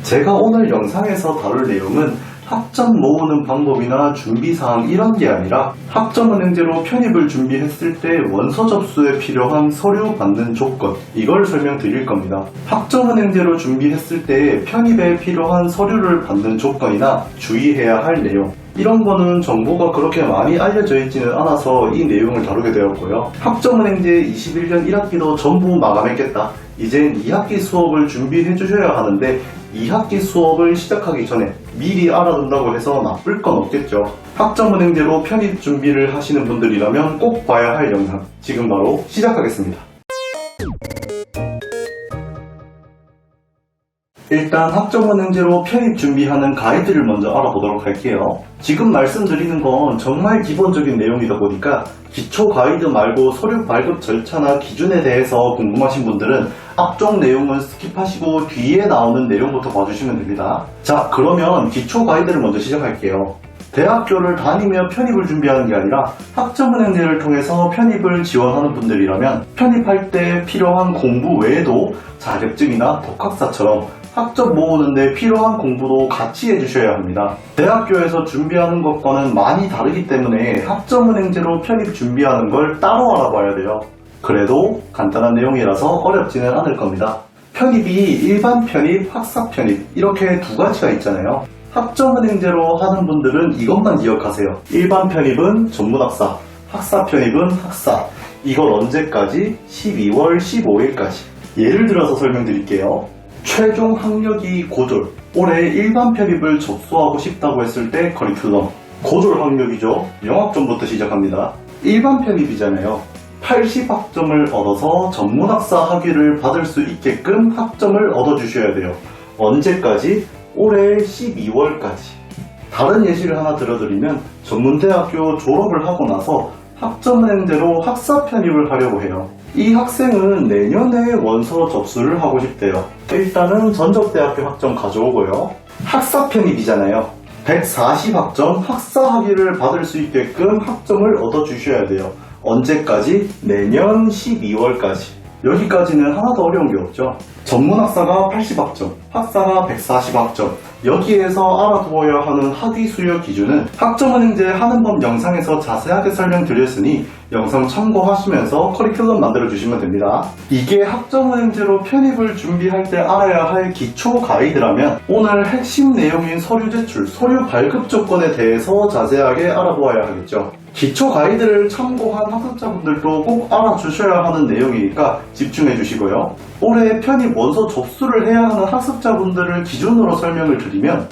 제가 오늘 영상에서 다룰 내용은 학점 모으는 방법이나 준비사항 이런 게 아니라 학점은행제로 편입을 준비했을 때 원서 접수에 필요한 서류 받는 조건, 이걸 설명드릴 겁니다. 학점은행제로 준비했을 때 편입에 필요한 서류를 받는 조건이나 주의해야 할 내용, 이런 거는 정보가 그렇게 많이 알려져 있지는 않아서 이 내용을 다루게 되었고요. 학점은행제 21년 1학기도 전부 마감했겠다. 이젠 2학기 수업을 준비해 주셔야 하는데 2학기 수업을 시작하기 전에 미리 알아둔다고 해서 나쁠 건 없겠죠. 학점은행제로 편입 준비를 하시는 분들이라면 꼭 봐야 할 영상, 지금 바로 시작하겠습니다. 일단 학점은행제로 편입 준비하는 가이드를 먼저 알아보도록 할게요. 지금 말씀드리는 건 정말 기본적인 내용이다 보니까 기초 가이드 말고 서류 발급 절차나 기준에 대해서 궁금하신 분들은 앞쪽 내용은 스킵하시고 뒤에 나오는 내용부터 봐주시면 됩니다. 자, 그러면 기초 가이드를 먼저 시작할게요. 대학교를 다니며 편입을 준비하는 게 아니라 학점은행제를 통해서 편입을 지원하는 분들이라면 편입할 때 필요한 공부 외에도 자격증이나 독학사처럼 학점 모으는데 필요한 공부도 같이 해주셔야 합니다. 대학교에서 준비하는 것과는 많이 다르기 때문에 학점은행제로 편입 준비하는 걸 따로 알아봐야 돼요. 그래도 간단한 내용이라서 어렵지는 않을 겁니다. 편입이 일반 편입, 학사 편입 이렇게 두 가지가 있잖아요. 학점은행제로 하는 분들은 이것만 기억하세요. 일반 편입은 전문학사, 학사 편입은 학사. 이걸 언제까지? 12월 15일까지. 예를 들어서 설명드릴게요. 최종 학력이 고졸, 올해 일반 편입을 접수하고 싶다고 했을 때 커리큘럼, 고졸 학력이죠. 영학점부터 시작합니다. 일반 편입이잖아요. 80학점을 얻어서 전문학사 학위를 받을 수 있게끔 학점을 얻어주셔야 돼요. 언제까지? 올해 12월까지. 다른 예시를 하나 들어드리면 전문대학교 졸업을 하고 나서 학점은행제로 학사 편입을 하려고 해요. 이 학생은 내년에 원서 접수를 하고 싶대요. 일단은 전적대학교 학점 가져오고요. 학사 편입이잖아요. 140학점 학사 학위를 받을 수 있게끔 학점을 얻어주셔야 돼요. 언제까지? 내년 12월까지. 여기까지는 하나도 어려운 게 없죠. 전문학사가 80학점, 학사가 140학점. 여기에서 알아두어야 하는 학위 수요 기준은 학점은행제 하는 법 영상에서 자세하게 설명드렸으니 영상 참고하시면서 커리큘럼 만들어주시면 됩니다. 이게 학점은행제로 편입을 준비할 때 알아야 할 기초 가이드라면 오늘 핵심 내용인 서류 제출, 서류 발급 조건에 대해서 자세하게 알아보아야 하겠죠. 기초 가이드를 참고한 학습자분들도 꼭 알아주셔야 하는 내용이니까 집중해 주시고요. 올해 편입 원서 접수를 해야 하는 학습자분들을 기준으로 설명을 드리면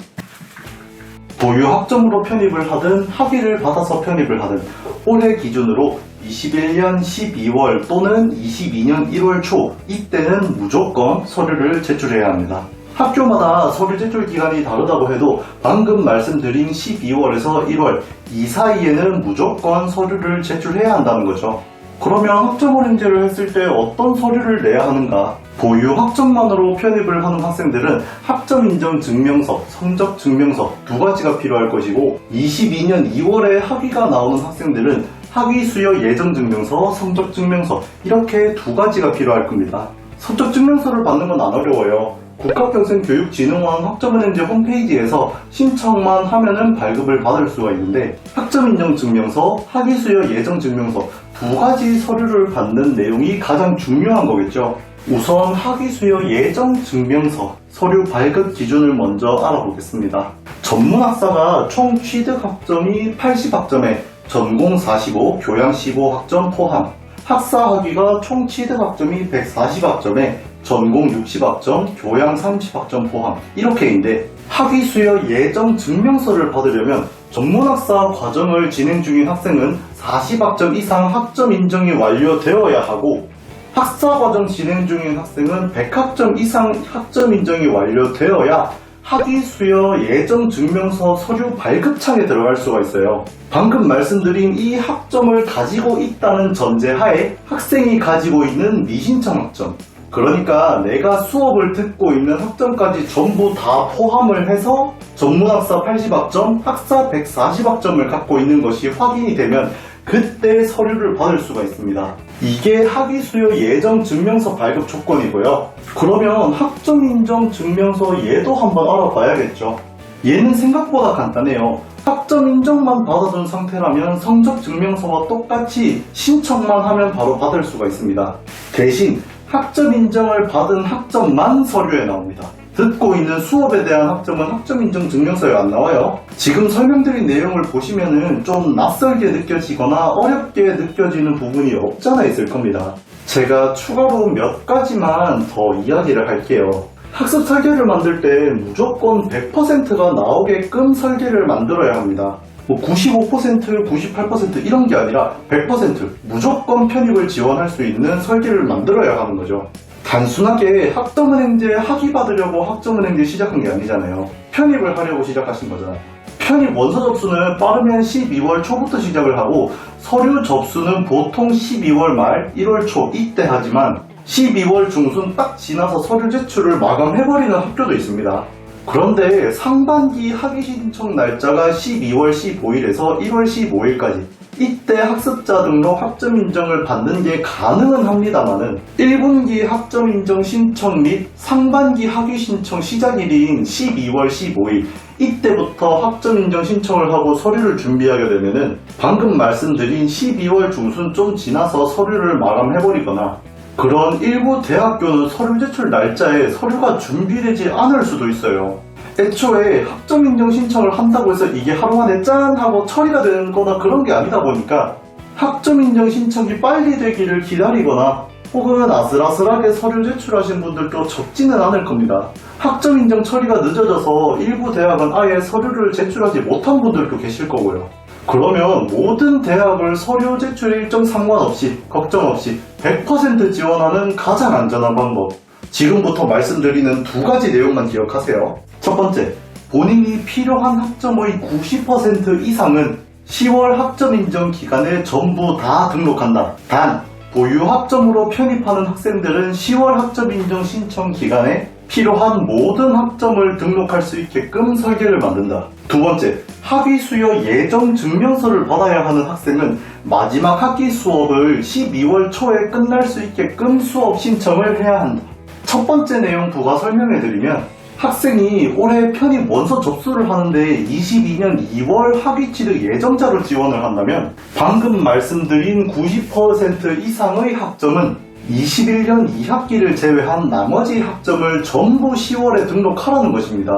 보유 학점으로 편입을 하든 학위를 받아서 편입을 하든 올해 기준으로 21년 12월 또는 22년 1월 초, 이때는 무조건 서류를 제출해야 합니다. 학교마다 서류 제출 기간이 다르다고 해도 방금 말씀드린 12월에서 1월 이 사이에는 무조건 서류를 제출해야 한다는 거죠. 그러면 학점은행제를 했을 때 어떤 서류를 내야 하는가? 보유 학점만으로 편입을 하는 학생들은 학점인정 증명서, 성적 증명서 두 가지가 필요할 것이고 22년 2월에 학위가 나오는 학생들은 학위 수여 예정 증명서, 성적 증명서 이렇게 두 가지가 필요할 겁니다. 성적 증명서를 받는 건 안 어려워요. 국가평생교육진흥원 학점은행제 홈페이지에서 신청만 하면은 발급을 받을 수가 있는데 학점인정증명서, 학위수여 예정증명서 두 가지 서류를 받는 내용이 가장 중요한 거겠죠. 우선 학위수여 예정증명서 서류 발급 기준을 먼저 알아보겠습니다. 전문학사가 총 취득학점이 80학점에 전공 45, 교양 15학점 포함, 학사학위가 총 취득학점이 140학점에 전공 60학점, 교양 30학점 포함 이렇게인데 학위 수여 예정 증명서를 받으려면 전문학사 과정을 진행 중인 학생은 40학점 이상 학점 인정이 완료되어야 하고 학사 과정 진행 중인 학생은 100학점 이상 학점 인정이 완료되어야 학위 수여 예정 증명서 서류 발급창에 들어갈 수가 있어요. 방금 말씀드린 이 학점을 가지고 있다는 전제하에 학생이 가지고 있는 미신청 학점, 그러니까 내가 수업을 듣고 있는 학점까지 전부 다 포함을 해서 전문학사 80학점, 학사 140학점을 갖고 있는 것이 확인이 되면 그때 서류를 받을 수가 있습니다. 이게 학위 수요 예정 증명서 발급 조건이고요. 그러면 학점 인정 증명서 얘도 한번 알아봐야겠죠. 얘는 생각보다 간단해요. 학점 인정만 받아둔 상태라면 성적 증명서와 똑같이 신청만 하면 바로 받을 수가 있습니다. 대신 학점 인정을 받은 학점만 서류에 나옵니다. 듣고 있는 수업에 대한 학점은 학점 인정 증명서에 안 나와요. 지금 설명드린 내용을 보시면은 좀 낯설게 느껴지거나 어렵게 느껴지는 부분이 없잖아 있을 겁니다. 제가 추가로 몇 가지만 더 이야기를 할게요. 학습 설계를 만들 때 무조건 100%가 나오게끔 설계를 만들어야 합니다. 95%, 98% 이런 게 아니라 100% 무조건 편입을 지원할 수 있는 설계를 만들어야 하는 거죠. 단순하게 학점은행제 학위 받으려고 학점은행제 시작한 게 아니잖아요. 편입을 하려고 시작하신 거잖아요. 편입 원서 접수는 빠르면 12월 초부터 시작을 하고 서류 접수는 보통 12월 말, 1월 초 이때 하지만 12월 중순 딱 지나서 서류 제출을 마감해버리는 학교도 있습니다. 그런데 상반기 학위 신청 날짜가 12월 15일에서 1월 15일까지 이때 학습자 등록 학점 인정을 받는 게 가능은 합니다만은 1분기 학점 인정 신청 및 상반기 학위 신청 시작일인 12월 15일 이때부터 학점 인정 신청을 하고 서류를 준비하게 되면은 방금 말씀드린 12월 중순 좀 지나서 서류를 마감해버리거나 그런 일부 대학교는 서류 제출 날짜에 서류가 준비되지 않을 수도 있어요. 애초에 학점 인정 신청을 한다고 해서 이게 하루 만에 짠 하고 처리가 되는 거나 그런 게 아니다 보니까 학점 인정 신청이 빨리 되기를 기다리거나 혹은 아슬아슬하게 서류 제출하신 분들도 적지는 않을 겁니다. 학점 인정 처리가 늦어져서 일부 대학은 아예 서류를 제출하지 못한 분들도 계실 거고요. 그러면 모든 대학을 서류 제출 일정 상관없이 걱정 없이 100% 지원하는 가장 안전한 방법, 지금부터 말씀드리는 두 가지 내용만 기억하세요. 첫 번째, 본인이 필요한 학점의 90% 이상은 10월 학점 인정 기간에 전부 다 등록한다. 단, 보유 학점으로 편입하는 학생들은 10월 학점 인정 신청 기간에 필요한 모든 학점을 등록할 수 있게끔 설계를 만든다. 두 번째, 학위 수요 예정 증명서를 받아야 하는 학생은 마지막 학기 수업을 12월 초에 끝날 수 있게끔 수업 신청을 해야 한다. 첫 번째 내용 부가 설명해드리면 학생이 올해 편입 원서 접수를 하는데 22년 2월 학위 취득 예정자로 지원을 한다면 방금 말씀드린 90% 이상의 학점은 21년 2학기를 제외한 나머지 학점을 전부 10월에 등록하라는 것입니다.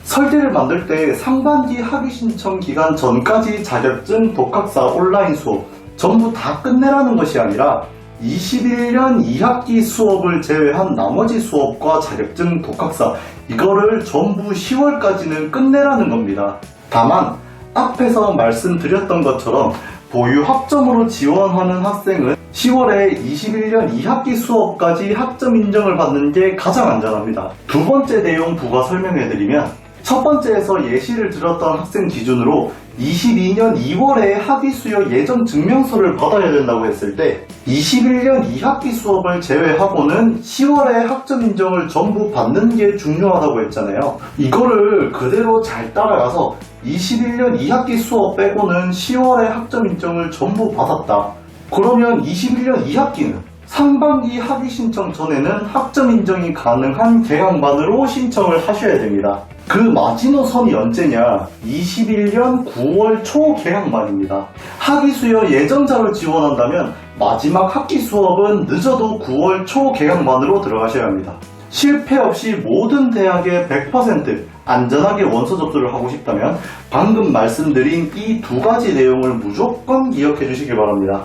설계를 만들 때 상반기 학위 신청 기간 전까지 자격증, 독학사, 온라인 수업 전부 다 끝내라는 것이 아니라 21년 2학기 수업을 제외한 나머지 수업과 자격증, 독학사 이거를 전부 10월까지는 끝내라는 겁니다. 다만 앞에서 말씀드렸던 것처럼 보유 학점으로 지원하는 학생은 10월에 21년 2학기 수업까지 학점 인정을 받는 게 가장 안전합니다. 두 번째 내용 부가 설명해드리면 첫 번째에서 예시를 들었던 학생 기준으로 22년 2월에 학위 수요 예정 증명서를 받아야 된다고 했을 때 21년 2학기 수업을 제외하고는 10월에 학점 인정을 전부 받는 게 중요하다고 했잖아요. 이거를 그대로 잘 따라가서 21년 2학기 수업 빼고는 10월에 학점 인정을 전부 받았다. 그러면 21년 2학기는 상반기 학위 신청 전에는 학점 인정이 가능한 계약만으로 신청을 하셔야 됩니다. 그 마지노선이 언제냐? 21년 9월 초 계약만입니다. 학위 수요 예정자를 지원한다면 마지막 학기 수업은 늦어도 9월 초 계약만으로 들어가셔야 합니다. 실패 없이 모든 대학에 100% 안전하게 원서 접수를 하고 싶다면 방금 말씀드린 이 두 가지 내용을 무조건 기억해 주시기 바랍니다.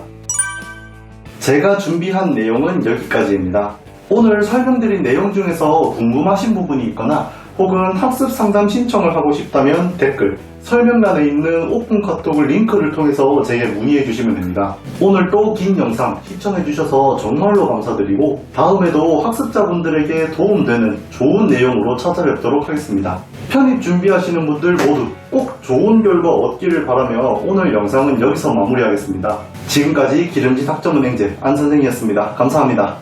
제가 준비한 내용은 여기까지입니다. 오늘 설명드린 내용 중에서 궁금하신 부분이 있거나 혹은 학습 상담 신청을 하고 싶다면 댓글, 설명란에 있는 오픈 카톡을 링크를 통해서 제게 문의해 주시면 됩니다. 오늘 또 긴 영상 시청해 주셔서 정말로 감사드리고 다음에도 학습자분들에게 도움되는 좋은 내용으로 찾아뵙도록 하겠습니다. 편입 준비하시는 분들 모두 꼭 좋은 결과 얻기를 바라며 오늘 영상은 여기서 마무리하겠습니다. 지금까지 기름진 학점은행제 안선생이었습니다. 감사합니다.